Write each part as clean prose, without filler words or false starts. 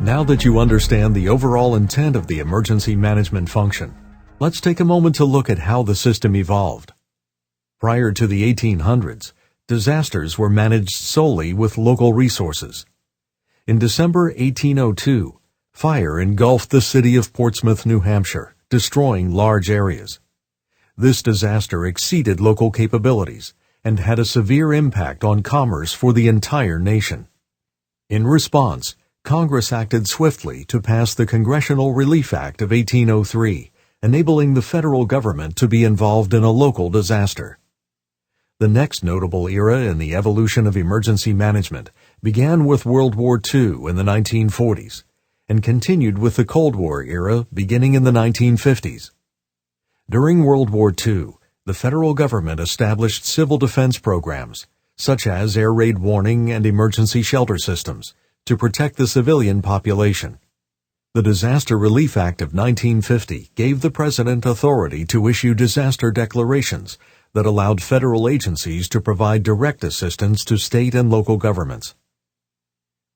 Now that you understand the overall intent of the emergency management function, let's take a moment to look at how the system evolved. Prior to the 1800s, disasters were managed solely with local resources. In December 1802, fire engulfed the city of Portsmouth, New Hampshire, destroying large areas. This disaster exceeded local capabilities and had a severe impact on commerce for the entire nation. In response, Congress acted swiftly to pass the Congressional Relief Act of 1803, enabling the federal government to be involved in a local disaster. The next notable era in the evolution of emergency management began with World War II in the 1940s and continued with the Cold War era beginning in the 1950s. During World War II, the federal government established civil defense programs, such as air raid warning and emergency shelter systems, to protect the civilian population. The Disaster Relief Act of 1950 gave the President authority to issue disaster declarations that allowed federal agencies to provide direct assistance to state and local governments.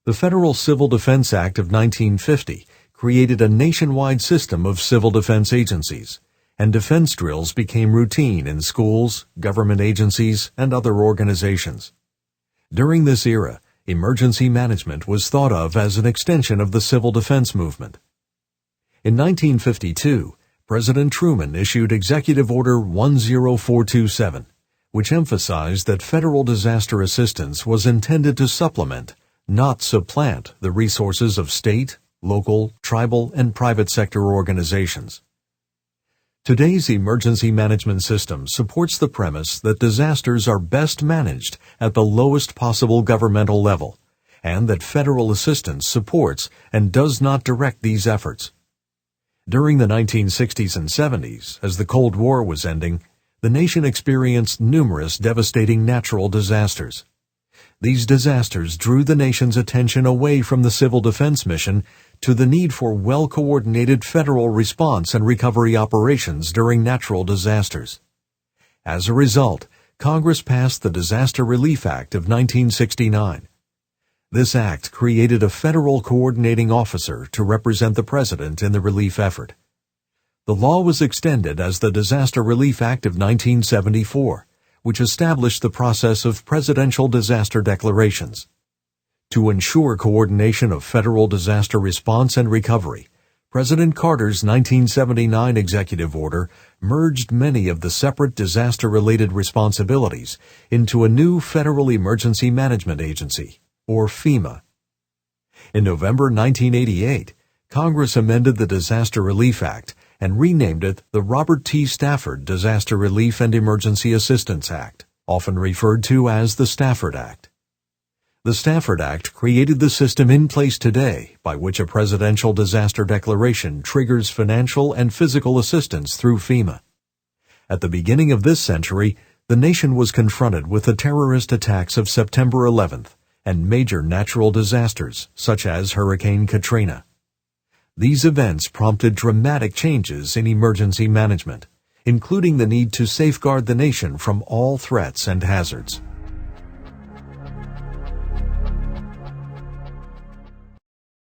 The Federal Civil Defense Act of 1950 created a nationwide system of civil defense agencies, and defense drills became routine in schools, government agencies, and other organizations. During this era, emergency management was thought of as an extension of the civil defense movement. In 1952, President Truman issued Executive Order 10427, which emphasized that federal disaster assistance was intended to supplement, not supplant, the resources of state, local, tribal, and private sector organizations. Today's emergency management system supports the premise that disasters are best managed at the lowest possible governmental level, and that federal assistance supports and does not direct these efforts. During the 1960s and 70s, as the Cold War was ending, the nation experienced numerous devastating natural disasters. These disasters drew the nation's attention away from the civil defense mission to the need for well-coordinated federal response and recovery operations during natural disasters. As a result, Congress passed the Disaster Relief Act of 1969. This act created a federal coordinating officer to represent the President in the relief effort. The law was extended as the Disaster Relief Act of 1974, which established the process of presidential disaster declarations. To ensure coordination of federal disaster response and recovery, President Carter's 1979 executive order merged many of the separate disaster-related responsibilities into a new Federal Emergency Management Agency, or FEMA. In November 1988, Congress amended the Disaster Relief Act and renamed it the Robert T. Stafford Disaster Relief and Emergency Assistance Act, often referred to as the Stafford Act. The Stafford Act created the system in place today by which a presidential disaster declaration triggers financial and physical assistance through FEMA. At the beginning of this century, the nation was confronted with the terrorist attacks of September 11th and major natural disasters such as Hurricane Katrina. These events prompted dramatic changes in emergency management, including the need to safeguard the nation from all threats and hazards.